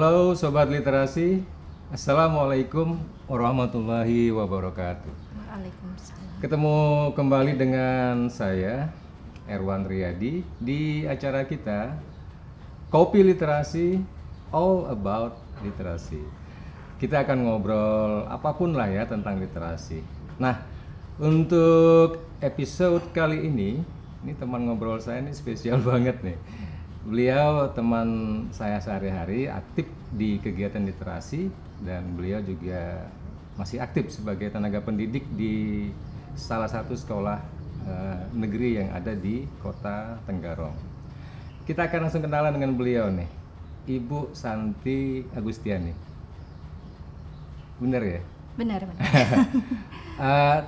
Halo Sobat Literasi, Assalamualaikum warahmatullahi wabarakatuh. Waalaikumsalam. Ketemu kembali dengan saya, Erwan Riyadi, di acara kita, Kopi Literasi, All About Literasi. Kita akan ngobrol apapun lah ya tentang literasi. Nah, untuk episode kali ini teman ngobrol saya ini spesial banget nih. Beliau teman saya sehari-hari, aktif di kegiatan literasi, dan beliau juga masih aktif sebagai tenaga pendidik di salah satu sekolah negeri yang ada di Kota Tenggarong. Kita akan langsung kenalan dengan beliau nih, Ibu Santi Agustiani. Bener ya? Benar.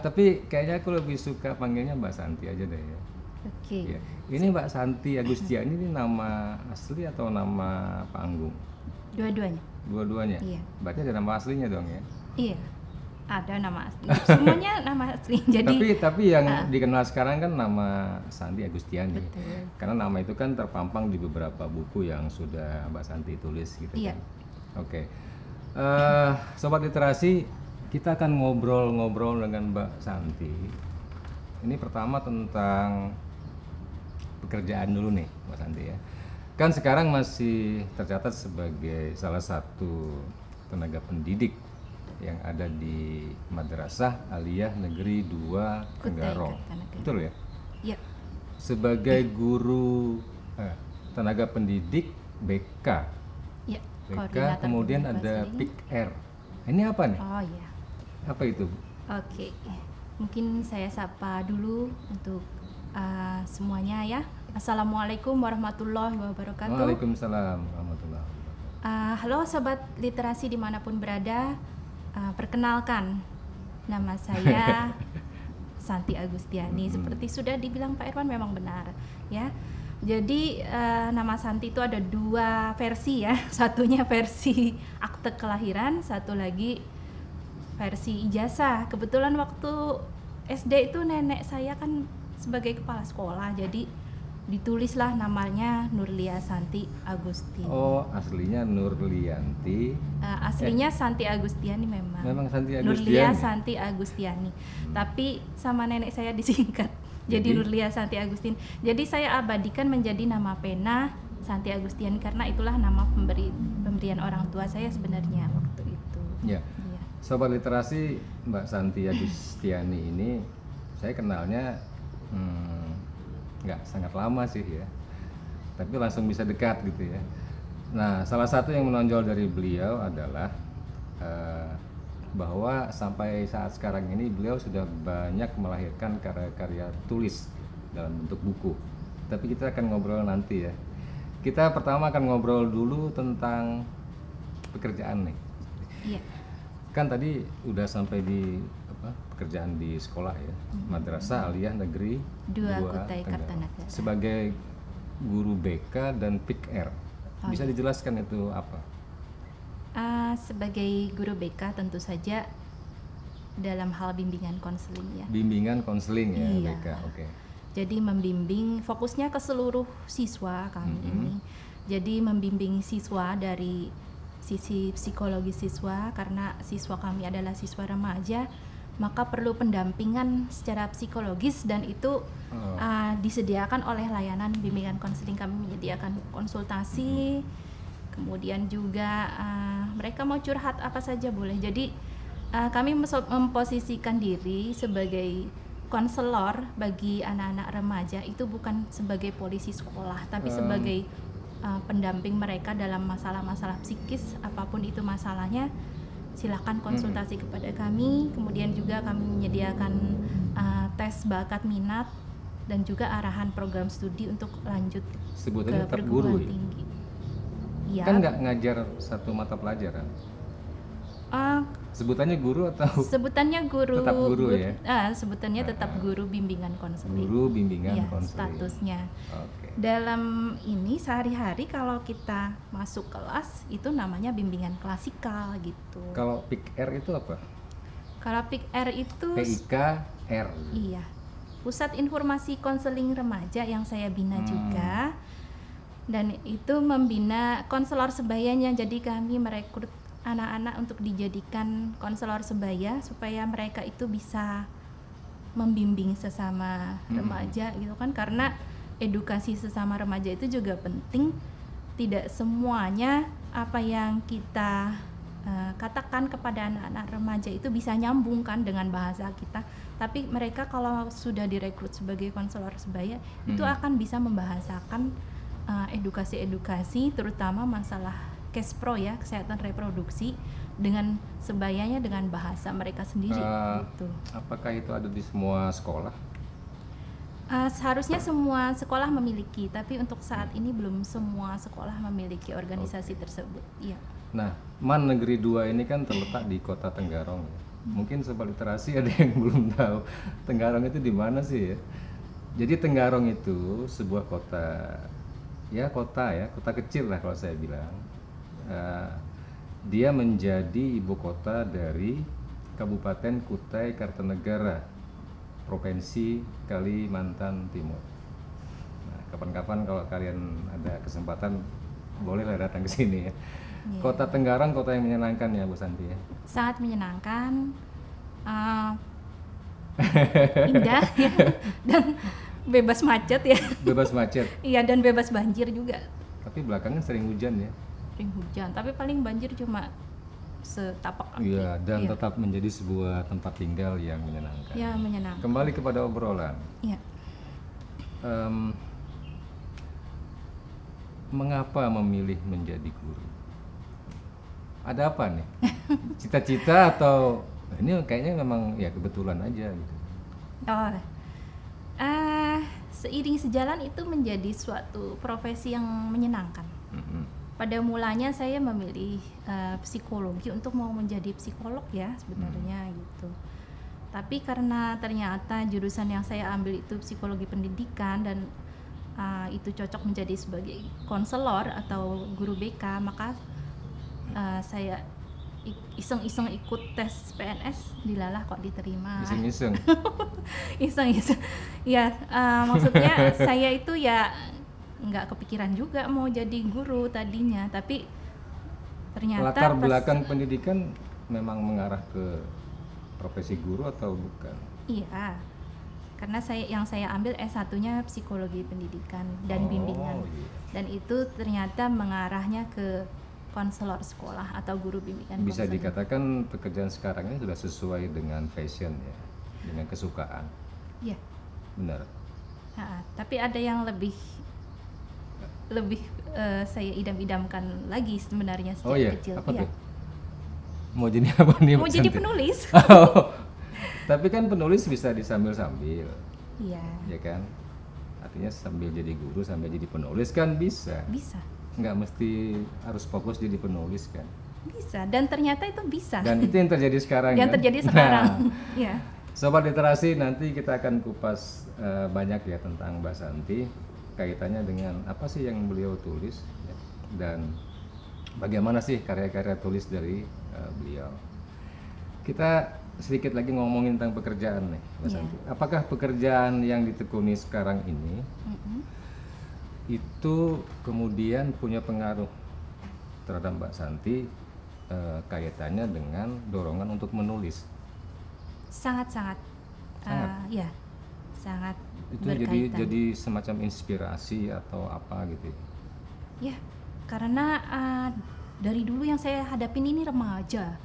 Tapi kayaknya aku lebih suka panggilnya Mbak Santi aja deh ya. Oke. Ya. Ini Mbak Santi Agustiani ini nama asli atau nama panggung? Dua-duanya. Dua-duanya? Iya. Berarti ada nama aslinya dong ya? Iya. Ada nama asli. Semuanya nama asli. Jadi Tapi yang dikenal sekarang kan nama Santi Agustiani. Betul. Karena nama itu kan terpampang di beberapa buku yang sudah Mbak Santi tulis gitu Iya. kan. Oke. Sobat Literasi, kita akan ngobrol-ngobrol dengan Mbak Santi. Ini pertama tentang pekerjaan dulu nih Mbak Santi ya. Kan sekarang masih tercatat sebagai salah satu tenaga pendidik yang ada di Madrasah Aliyah Negeri 2 Tenggarong. Kartanegara. Betul ya? Iya. Sebagai guru tenaga pendidik BK. Iya. BK kemudian ada PIK R. Ini apa nih? Oh iya. Apa itu? Oke. Mungkin saya sapa dulu untuk semuanya ya. Assalamualaikum warahmatullahi wabarakatuh. Waalaikumsalam warahmatullahi wabarakatuh. Halo Sobat Literasi dimanapun berada. Perkenalkan, nama saya Santi Agustiani. Seperti sudah dibilang Pak Irwan, memang benar ya. Jadi nama Santi itu ada dua versi ya. Satunya versi akte kelahiran, satu lagi versi ijazah. Kebetulan waktu SD itu nenek saya kan sebagai kepala sekolah, jadi ditulislah namanya Nurlia Santi Agustini. Oh, aslinya Nurlianti. Aslinya Santi Agustiani memang. Memang Santi Agustiani. Nurlia Santi Agustiani. Tapi sama nenek saya disingkat. Jadi Nurlia Santi Agustin. Jadi saya abadikan menjadi nama pena Santi Agustiani karena itulah nama pemberian orang tua saya sebenarnya waktu itu. Ya. Iya. Sobat Literasi, Mbak Santi Agustiani ini saya kenalnya nggak sangat lama sih ya, tapi langsung bisa dekat gitu ya. Nah, salah satu yang menonjol dari beliau adalah bahwa sampai saat sekarang ini beliau sudah banyak melahirkan karya-karya tulis dalam bentuk buku. Tapi kita akan ngobrol nanti ya. Kita pertama akan ngobrol dulu tentang pekerjaan nih. Iya. Kan tadi udah sampai di pekerjaan di sekolah ya, Madrasah Aliyah Negeri 2 Kutai Tenggarong. Kartanegara. Sebagai guru BK dan PIK R. Bisa dijelaskan itu apa? Sebagai guru BK tentu saja dalam hal bimbingan konseling ya. Bimbingan konseling ya, Iya. BK. Oke. Jadi membimbing fokusnya ke seluruh siswa kami ini. Jadi membimbing siswa dari sisi psikologi siswa, karena siswa kami adalah siswa remaja, maka perlu pendampingan secara psikologis, dan itu disediakan oleh layanan bimbingan konseling. Kami menyediakan konsultasi, kemudian juga mereka mau curhat apa saja boleh. Jadi kami memposisikan diri sebagai konselor bagi anak-anak remaja, itu bukan sebagai polisi sekolah, tapi sebagai pendamping mereka dalam masalah-masalah psikis, apapun itu masalahnya. Silakan konsultasi kepada kami. Kemudian juga kami menyediakan tes bakat minat dan juga arahan program studi untuk lanjut Sebutannya ke tetap guru perguruan ya? tinggi. Ya. Kan nggak ngajar satu mata pelajaran. Sebutannya guru atau Sebutannya guru. Tetap guru ya? Sebutannya tetap guru bimbingan konseling. Guru bimbingan Ya, konseling. statusnya. Oke. Dalam ini sehari-hari kalau kita masuk kelas itu namanya bimbingan klasikal gitu. Kalau PIK R itu apa? Kalau PIK R itu PIK R. Iya, Pusat Informasi Konseling Remaja yang saya bina juga. dan itu membina konselor sebayanya. Jadi kami merekrut anak-anak untuk dijadikan konselor sebaya supaya mereka itu bisa membimbing sesama remaja gitu kan, karena edukasi sesama remaja itu juga penting. Tidak semuanya apa yang kita katakan kepada anak-anak remaja itu bisa nyambung kan dengan bahasa kita, tapi mereka kalau sudah direkrut sebagai konselor sebaya itu akan bisa membahasakan edukasi-edukasi terutama masalah cash pro ya, kesehatan reproduksi dengan sebayanya dengan bahasa mereka sendiri gitu. Apakah itu ada di semua sekolah? Seharusnya semua sekolah memiliki, tapi untuk saat ini belum semua sekolah memiliki organisasi tersebut. Iya. Nah, MAN Negeri 2 ini kan terletak di Kota Tenggarong. Mungkin Sobat Literasi ada yang belum tahu Tenggarong itu di mana sih ya. Jadi Tenggarong itu sebuah kota kota kecil lah kalau saya bilang. Dia menjadi ibu kota dari Kabupaten Kutai Kartanegara, Provinsi Kalimantan Timur. Nah, kapan-kapan kalau kalian ada kesempatan bolehlah datang ke sini ya. Yeah. Kota Tenggarong kota yang menyenangkan ya Bu Santi ya. Sangat menyenangkan, indah ya, dan bebas macet ya. Bebas macet. Iya, dan bebas banjir juga. Tapi belakangan sering hujan ya. Sering hujan, tapi paling banjir cuma setapak kaki. Iya, dan tetap menjadi sebuah tempat tinggal yang menyenangkan. Ya, menyenangkan. Kembali kepada obrolan. Iya. Mengapa memilih menjadi guru? Ada apa nih? Cita-cita atau ini kayaknya memang ya kebetulan aja gitu? Seiring sejalan itu menjadi suatu profesi yang menyenangkan. Pada mulanya saya memilih psikologi untuk mau menjadi psikolog ya sebenarnya gitu. Tapi karena ternyata jurusan yang saya ambil itu psikologi pendidikan dan itu cocok menjadi sebagai konselor atau guru BK, maka saya iseng-iseng ikut tes PNS, dilalah kok diterima. Iseng-iseng. Iseng-iseng. Ya, maksudnya saya itu ya nggak kepikiran juga mau jadi guru tadinya, tapi ternyata latar belakang pendidikan memang mengarah ke profesi guru atau bukan? Iya, karena yang saya ambil S1-nya psikologi pendidikan dan bimbingan, dan itu ternyata mengarahnya ke konselor sekolah atau guru bimbingan. Bisa dikatakan pekerjaan sekarang ini sudah sesuai dengan passion ya, dengan kesukaan. Iya. Benar. Tapi ada yang lebih saya idam-idamkan lagi sebenarnya sejak kecil. Apa tuh? Mau jadi apa nih? Mau jadi penulis. Tapi kan penulis bisa disambil-sambil. Iya. Ya kan? Artinya sambil jadi guru sambil jadi penulis kan bisa. Bisa. Nggak mesti harus fokus jadi penulis kan? Bisa, dan ternyata itu bisa. Dan itu yang terjadi sekarang. Yang terjadi sekarang. Ya. Sobat Literasi, nanti kita akan kupas banyak ya tentang Mbak Santi, kaitannya dengan apa sih yang beliau tulis ya, dan bagaimana sih karya-karya tulis dari beliau. Kita sedikit lagi ngomongin tentang pekerjaan nih Mbak Santi. Apakah pekerjaan yang ditekuni sekarang ini itu kemudian punya pengaruh terhadap Mbak Santi kaitannya dengan dorongan untuk menulis? Sangat-sangat. Ya, sangat itu berkaitan. jadi semacam inspirasi atau apa gitu ya? Karena dari dulu yang saya hadapin ini remaja.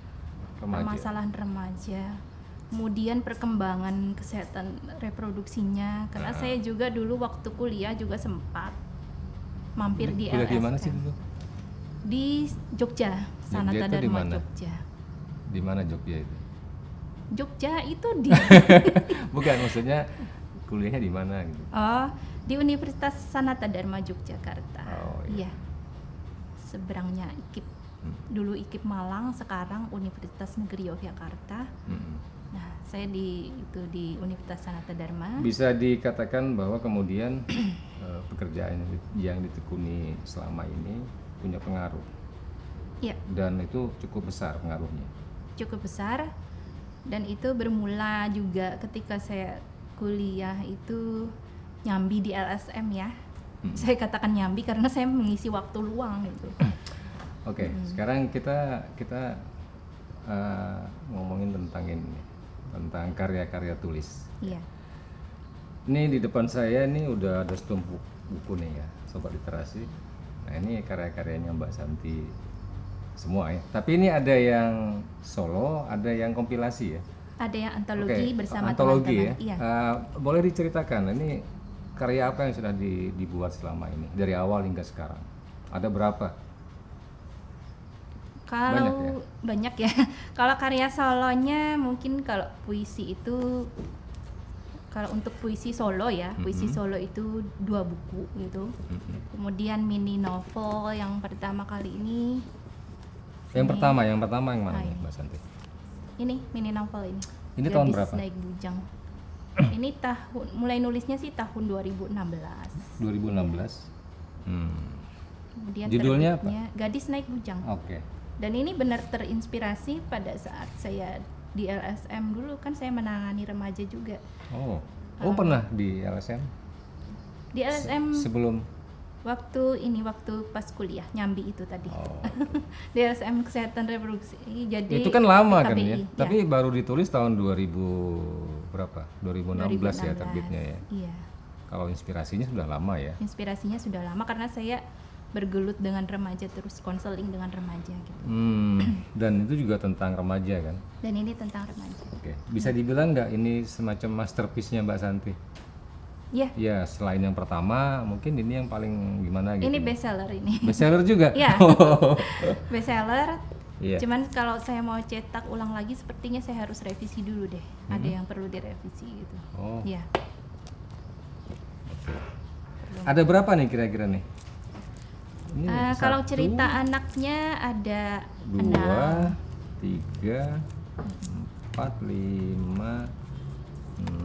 Permasalahan remaja, kemudian perkembangan kesehatan reproduksinya, karena saya juga dulu waktu kuliah juga sempat mampir di LSM. Di mana sih dulu? Di Jogja, Sanata Dharma Jogja. Di mana Jogja itu? Jogja itu di bukan, maksudnya kuliahnya di mana gitu? Di Universitas Sanata Dharma Yogyakarta. Iya. Seberangnya IKIP. Dulu IKIP Malang, sekarang Universitas Negeri Yogyakarta. Nah, saya di Universitas Sanata Dharma. Bisa dikatakan bahwa kemudian pekerjaan yang ditekuni selama ini punya pengaruh. Iya. Dan itu cukup besar pengaruhnya. Cukup besar. Dan itu bermula juga ketika saya kuliah itu nyambi di LSM ya. Saya katakan nyambi karena saya mengisi waktu luang gitu. Oke, sekarang kita ngomongin tentang ini, tentang karya-karya tulis. Iya. Ini di depan saya ini udah ada setumpuk buku nih ya, Sobat Literasi. Nah ini karya-karyanya Mbak Santi semua ya. Tapi ini ada yang solo, ada yang kompilasi ya. Ada yang antologi bersama antologi teman-teman. ya. Iya. Boleh diceritakan ini karya apa yang sudah dibuat selama ini dari awal hingga sekarang? Ada berapa? Kalau banyak ya. Kalau karya solonya mungkin kalau puisi itu, kalau untuk puisi solo ya, puisi solo itu 2 buku gitu. Kemudian mini novel yang pertama kali ini. Yang pertama yang mana nih, Mbak Santi? Ini mini novel ini. Ini tahun berapa? Gadis Naik Bujang. Ini mulai nulisnya sih tahun 2016. 2016. Kemudian judulnya terbitnya Gadis Naik Bujang. Oke. Dan ini benar terinspirasi pada saat saya di LSM dulu, kan saya menangani remaja juga. Oh pernah di LSM? Di LSM Sebelum? waktu pas kuliah, nyambi itu tadi. Di LSM Kesehatan Reproduksi. Jadi itu kan lama kan KBI, ya? Tapi baru ditulis tahun 2000 berapa? 2016 ya terbitnya ya? Iya. Kalau inspirasinya sudah lama ya? Inspirasinya sudah lama karena saya bergelut dengan remaja, terus konseling dengan remaja gitu. Dan itu juga tentang remaja kan? Dan ini tentang remaja. Oke. Bisa dibilang nggak ini semacam masterpiece-nya Mbak Santi? Iya. Ya, selain yang pertama, mungkin ini yang paling gimana gitu. Ini bestseller ini. Bestseller juga? Iya. Bestseller. Iya. Cuman kalau saya mau cetak ulang lagi, sepertinya saya harus revisi dulu deh. Ada yang perlu direvisi gitu. Iya. Ada berapa nih kira-kira nih? Ini kalau cerita anaknya ada 2, 3, 4, 5,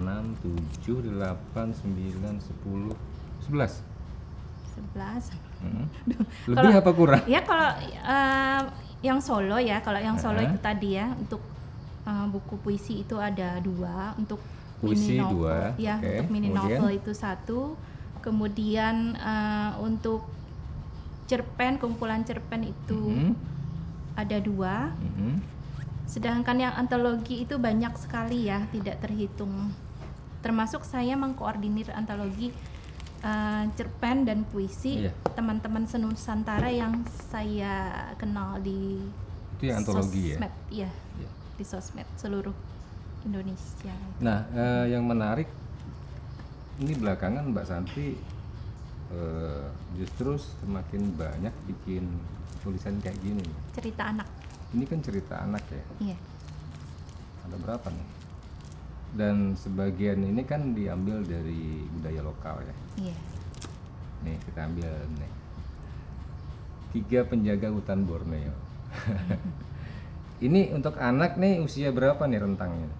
6, 7, 8, 9, 10, 11. 11. Lebih apa kurang? Ya kalau yang solo ya, kalau yang solo itu tadi ya, untuk buku puisi itu ada 2, untuk puisi mini novel, 2, ya, untuk mini novel itu 1, kemudian untuk cerpen, kumpulan cerpen itu ada 2. Sedangkan yang antologi itu banyak sekali ya, tidak terhitung. Termasuk saya mengkoordinir antologi cerpen dan puisi teman-teman senusantara yang saya kenal di itu yang antologi sosmed, ya, di sosmed seluruh Indonesia. Nah, yang menarik ini belakangan Mbak Santi justru semakin banyak bikin tulisan kayak gini. Cerita anak. Ini kan cerita anak ya? Iya. Ada berapa nih? Dan sebagian ini kan diambil dari budaya lokal ya? Iya. Nih kita ambil nih 3 penjaga hutan Borneo. Ini untuk anak nih usia berapa nih rentangnya?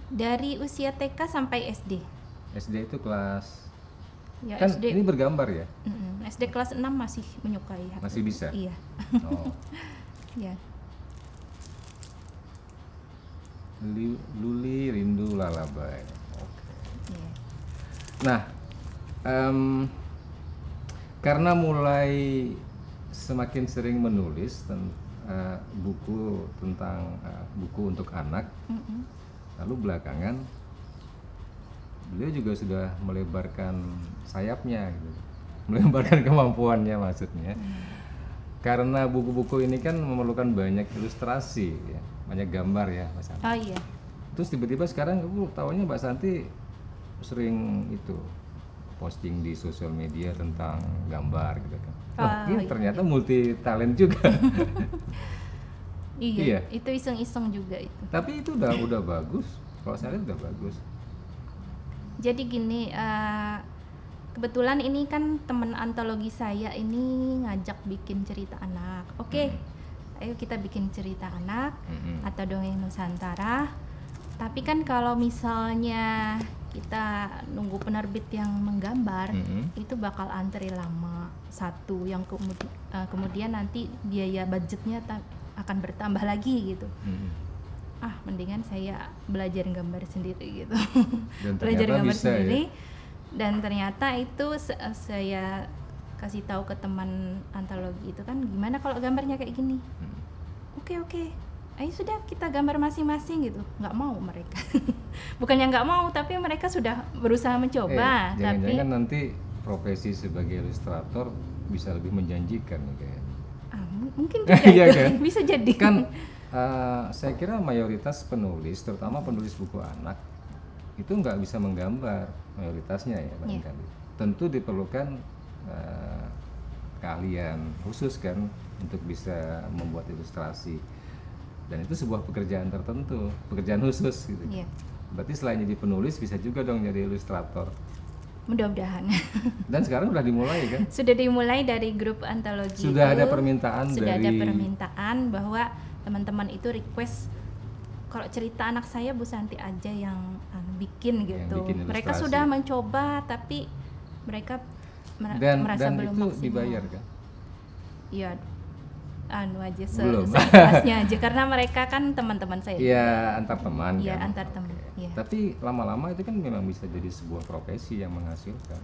Dari usia TK sampai SD. SD itu kelas Ya, kan SD. ini bergambar ya? SD kelas 6 masih menyukai. Masih bisa? Iya. Oh. Iya. Luli Rindu Lalabai. Oke. Iya. Nah, karena mulai semakin sering menulis buku tentang buku untuk anak, lalu belakangan beliau juga sudah melebarkan sayapnya, gitu. Melebarkan kemampuannya maksudnya. Karena buku-buku ini kan memerlukan banyak ilustrasi, ya, banyak gambar ya, Mbak Santi. Oh iya. Terus tiba-tiba sekarang aku tahunya Mbak Santi sering itu posting di sosial media tentang gambar gitu kan. Ini ternyata multi talent juga. Iya. Itu iseng-iseng juga itu. Tapi itu udah bagus. Kalau saya lihat udah bagus. Jadi gini, kebetulan ini kan teman antologi saya ini ngajak bikin cerita anak. Oke, ayo kita bikin cerita anak atau dongeng Nusantara. Tapi kan kalau misalnya kita nunggu penerbit yang menggambar, itu bakal antri lama. Satu, yang kemudian nanti biaya budgetnya akan bertambah lagi gitu. Mendingan saya belajar gambar sendiri gitu. Dan belajar gambar bisa, sendiri. Ya? Dan ternyata itu saya kasih tahu ke teman antologi itu kan, gimana kalau gambarnya kayak gini? Oke, ayo sudah kita gambar masing-masing gitu. Nggak mau mereka. Bukannya nggak mau, tapi mereka sudah berusaha mencoba. Jangan-jangan nanti profesi sebagai ilustrator bisa lebih menjanjikan nih kayaknya. Mungkin juga itu kan? bisa jadi. Kan saya kira mayoritas penulis, terutama penulis buku anak, itu nggak bisa menggambar mayoritasnya ya barangkali. Tentu diperlukan keahlian khusus kan untuk bisa membuat ilustrasi, dan itu sebuah pekerjaan tertentu, pekerjaan khusus gitu. Berarti selain jadi penulis bisa juga dong jadi ilustrator. Mudah-mudahan. Dan sekarang sudah dimulai kan? Sudah dimulai dari grup antologi. Sudah ada permintaan ada permintaan bahwa teman-teman itu request kalau cerita anak saya Bu Santi aja yang bikin gitu. Bikin mereka sudah mencoba tapi mereka merasa dan belum itu maksimal. Dibayar kan? Iya, aja seikhlasnya aja karena mereka kan teman-teman saya. Iya, antar teman. Iya, kan? antar teman. Ya. Tapi lama-lama itu kan memang bisa jadi sebuah profesi yang menghasilkan.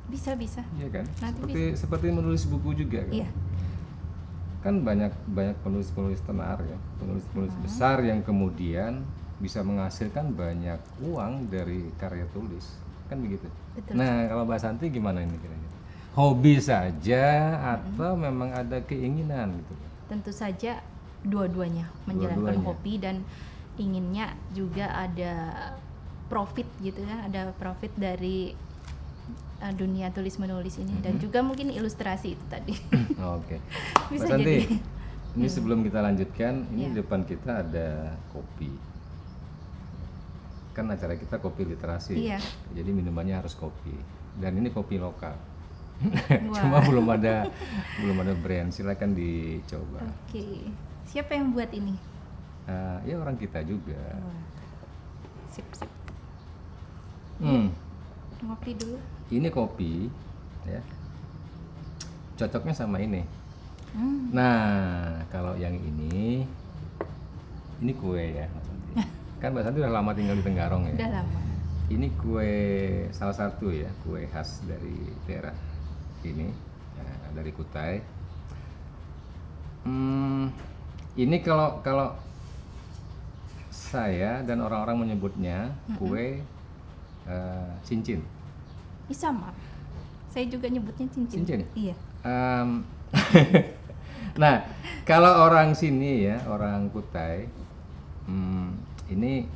Bisa. Iya kan? Nanti seperti menulis buku juga kan? Iya. Kan banyak penulis-penulis tenar ya, penulis besar yang kemudian bisa menghasilkan banyak uang dari karya tulis, kan begitu. Betul. Nah, kalau Mbak Santi gimana ini kira-kira? Hobi saja atau memang ada keinginan gitu? Tentu saja dua-duanya menjalankan hobi dan inginnya juga ada profit gitu kan, ada profit dari dunia tulis menulis ini dan juga mungkin ilustrasi itu tadi. Oke. Bisa Mbak Santi, jadi. ini sebelum kita lanjutkan, ini di depan kita ada kopi. Kan acara kita kopi literasi. Iya. Jadi minumannya harus kopi. Dan ini kopi lokal. Cuma belum ada brand, silakan dicoba. Oke. Siapa yang buat ini? Ya orang kita juga. Sip. Ngopi dulu. Ini kopi, ya. Cocoknya sama ini. Nah, kalau yang ini kue ya, Mbak Santi. Kan Mbak Santi udah lama tinggal di Tenggarong ya. Udah lama. Ini kue salah satu ya, kue khas dari daerah ini, dari Kutai. Ini kalau saya dan orang-orang menyebutnya kue cincin. Sama. Saya juga nyebutnya cincin. Iya. Nah, kalau orang sini ya, orang Kutai, ini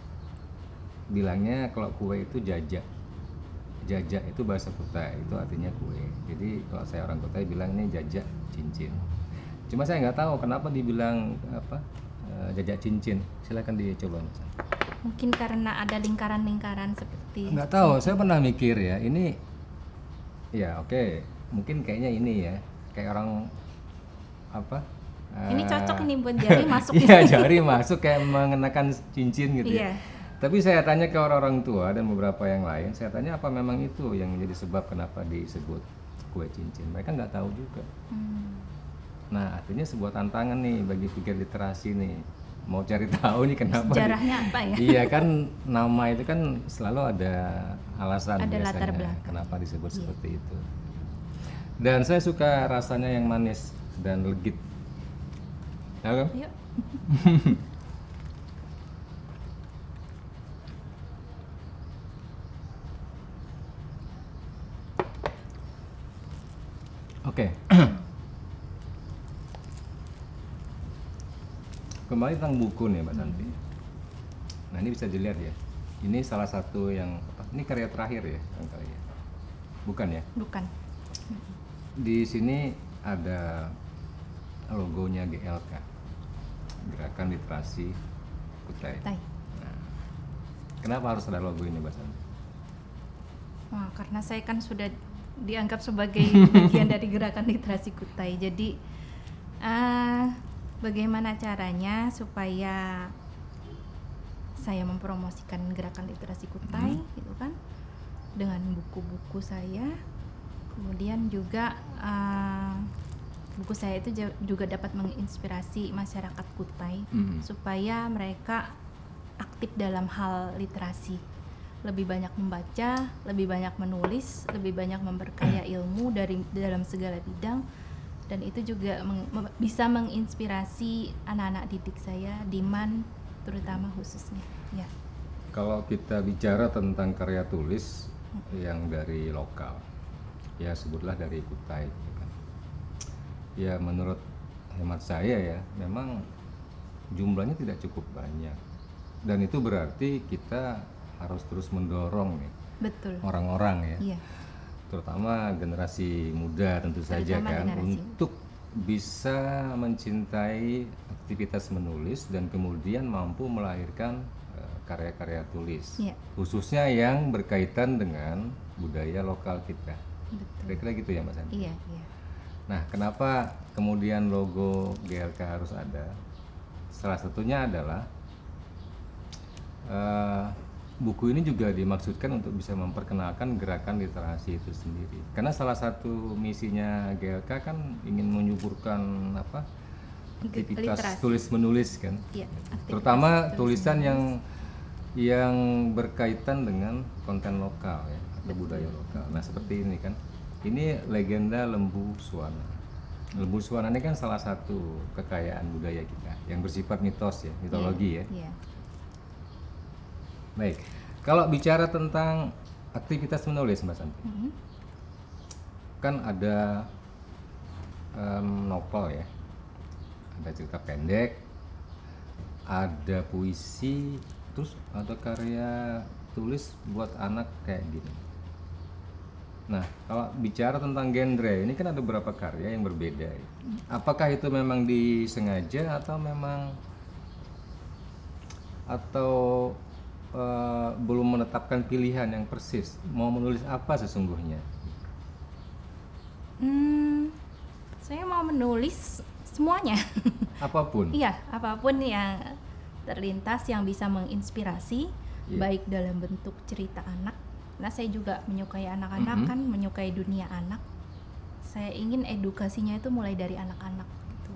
bilangnya kalau kue itu jajak. Jajak itu bahasa Kutai, itu artinya kue. Jadi kalau saya orang Kutai bilang ini jajak cincin. Cuma saya nggak tahu kenapa dibilang jajak cincin. Silakan dicoba. Mungkin karena ada lingkaran-lingkaran seperti. Nggak tahu, saya pernah mikir ya, ini ya oke, mungkin kayaknya ini ya, kayak orang ini cocok ini buat jari masuk. Iya, jari masuk kayak mengenakan cincin gitu ya. Iya. Tapi saya tanya ke orang-orang tua dan beberapa yang lain, saya tanya apa memang itu yang menjadi sebab kenapa disebut kue cincin. Mereka nggak tahu juga. Nah, artinya sebuah tantangan nih bagi pikir literasi nih. Mau cari tahu nih kenapa. Sejarahnya apa ya? Iya kan, nama itu kan selalu ada alasan ada biasanya latar belakang. kenapa disebut seperti itu. Dan saya suka rasanya yang manis dan legit. Ya kan? Yuk. Oke. Kembali tentang buku nih Mbak Santi. Nah ini bisa dilihat ya. Ini salah satu yang ini karya terakhir ya, bukan ya? Bukan. Di sini ada logonya GLK, Gerakan Literasi Kutai. Nah, kenapa harus ada logo ini Mbak Santi? Wah, karena saya kan sudah dianggap sebagai bagian dari Gerakan Literasi Kutai. Jadi bagaimana caranya supaya saya mempromosikan Gerakan Literasi Kutai gitu kan, dengan buku-buku saya. Kemudian juga buku saya itu juga dapat menginspirasi masyarakat Kutai supaya mereka aktif dalam hal literasi. lebih banyak membaca, lebih banyak menulis, lebih banyak memperkaya ilmu dari dalam segala bidang, dan itu juga bisa menginspirasi anak-anak didik saya di MAN terutama khususnya. Ya. Kalau kita bicara tentang karya tulis yang dari lokal, ya sebutlah dari Kutai, gitu kan. Ya menurut hemat saya ya, memang jumlahnya tidak cukup banyak, dan itu berarti kita harus terus mendorong nih. Betul. Orang-orang ya, Iya. terutama generasi muda tentu saja kan, untuk bisa mencintai aktivitas menulis dan kemudian mampu melahirkan karya-karya tulis, khususnya yang berkaitan dengan budaya lokal kita. Kira-kira gitu ya Mbak Santi? Iya, iya. Nah, kenapa kemudian logo GLK harus ada? Salah satunya adalah buku ini juga dimaksudkan untuk bisa memperkenalkan gerakan literasi itu sendiri. Karena salah satu misinya GLK kan ingin menyuburkan aktivitas tulis menulis kan, ya, terutama tulisan yang berkaitan dengan konten lokal ya, atau budaya lokal. Nah seperti ini kan, ini legenda Lembu Suwana. Lembu Suwana ini kan salah satu kekayaan budaya kita yang bersifat mitos ya, mitologi ya. Baik, kalau bicara tentang aktivitas menulis Mbak Santi, kan ada novel ya, ada cerita pendek, ada puisi, terus ada karya tulis buat anak kayak gini. Nah, kalau bicara tentang genre, ini kan ada beberapa karya yang berbeda ya. Apakah itu memang disengaja atau memang belum menetapkan pilihan yang persis mau menulis apa sesungguhnya? Saya mau menulis semuanya. Apapun? Iya, apapun yang terlintas yang bisa menginspirasi, baik dalam bentuk cerita anak. Nah, saya juga menyukai anak-anak kan, menyukai dunia anak. Saya ingin edukasinya itu mulai dari anak-anak gitu.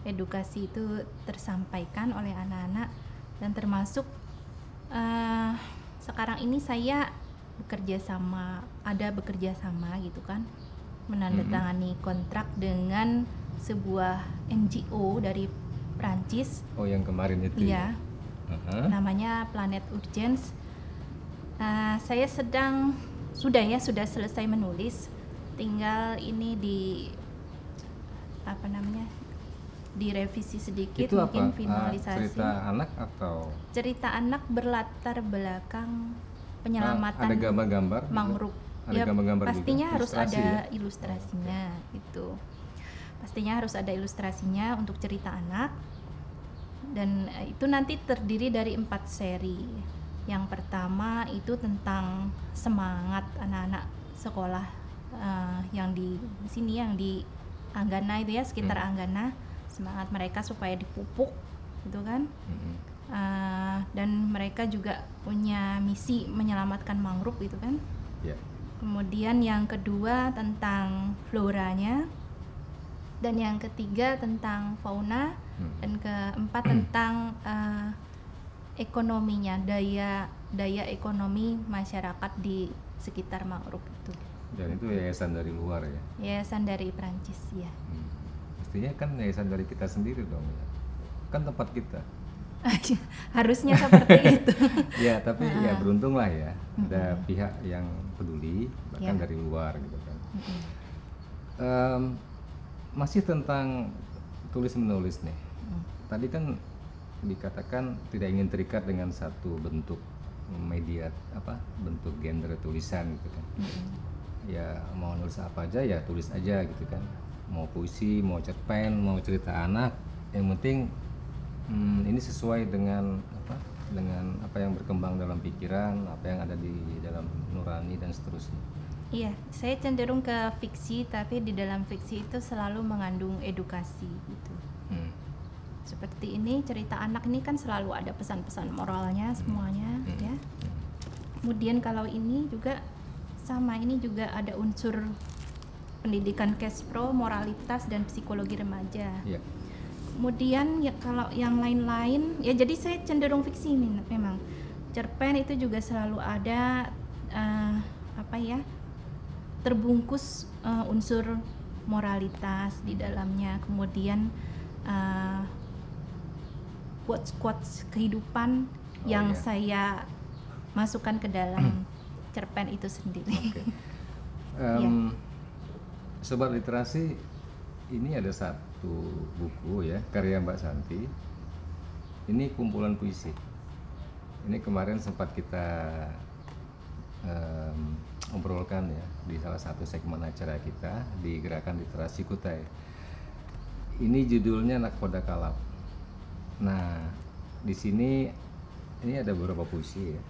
Edukasi itu tersampaikan oleh anak-anak, dan termasuk sekarang ini saya bekerja sama gitu kan, menandatangani kontrak dengan sebuah NGO dari Prancis. Oh, yang kemarin itu? Iya. Namanya Planet Urgence. Saya sudah selesai menulis, tinggal ini direvisi sedikit. Itu mungkin apa? Finalisasi. Cerita anak atau? Cerita anak berlatar belakang penyelamatan ada gambar-gambar mangrove. Ada gambar-gambar pastinya juga? Harus Ilustrasi ada ya? ilustrasinya itu. Pastinya harus ada ilustrasinya untuk cerita anak, dan itu nanti terdiri dari 4 seri. Yang pertama itu tentang semangat anak-anak sekolah yang di sini, yang di Anggana itu ya, sekitar Anggana, semangat mereka supaya dipupuk gitu kan. Dan mereka juga punya misi menyelamatkan mangrove gitu kan. Kemudian yang kedua tentang floranya, dan yang ketiga tentang fauna, dan keempat tentang ekonominya, daya ekonomi masyarakat di sekitar mangrove itu. Dan itu yayasan dari luar ya? Yayasan dari Prancis ya. Mestinya kan yayasan dari kita sendiri dong ya, kan tempat kita. Harusnya seperti itu. Ya, tapi ya beruntung lah ya, ada pihak yang peduli, bahkan dari luar gitu kan. Masih tentang tulis menulis nih. Tadi kan dikatakan tidak ingin terikat dengan satu bentuk media, bentuk genre tulisan gitu kan. Ya mau nulis apa aja ya tulis aja gitu kan, mau puisi, mau cerpen, mau cerita anak, yang penting ini sesuai dengan apa yang berkembang dalam pikiran, apa yang ada di dalam nurani dan seterusnya. Iya, saya cenderung ke fiksi, tapi di dalam fiksi itu selalu mengandung edukasi gitu. Seperti ini, cerita anak ini kan selalu ada pesan-pesan moralnya semuanya ya. Kemudian kalau ini juga sama, ini juga ada unsur pendidikan Kespro, moralitas dan psikologi remaja. Kemudian ya kalau yang lain-lain ya, jadi saya cenderung fiksi ini memang. cerpen itu juga selalu ada apa ya, terbungkus unsur moralitas di dalamnya, kemudian quotes-quotes kehidupan yang iya. saya masukkan ke dalam cerpen itu sendiri. Oke. Ya. Sobat Literasi, ini ada satu buku ya, karya Mbak Santi. Ini kumpulan puisi. Ini kemarin sempat kita obrolkan ya di salah satu segmen acara kita di Gerakan Literasi Kutai. Ini judulnya Nakoda Kalap. Nah, di sini ini ada beberapa puisi ya.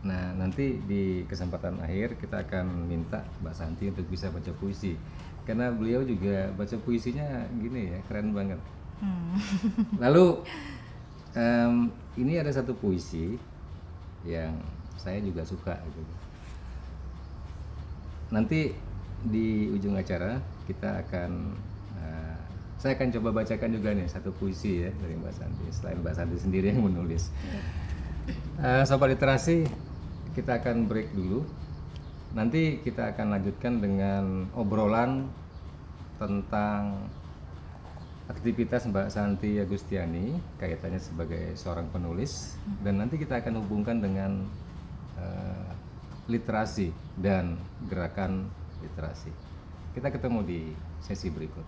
Nah, nanti di kesempatan akhir kita akan minta Mbak Santi untuk bisa baca puisi. Karena beliau juga baca puisinya gini ya, keren banget. Lalu ini ada satu puisi yang saya juga suka gitu. Nanti di ujung acara kita akan saya akan coba bacakan juga nih satu puisi ya dari Mbak Santi, selain Mbak Santi sendiri yang menulis. Sobat Literasi, kita akan break dulu. Nanti kita akan lanjutkan dengan obrolan tentang aktivitas Mbak Santi Agustiani kaitannya sebagai seorang penulis, dan nanti kita akan hubungkan dengan literasi dan gerakan literasi. Kita ketemu di sesi berikut.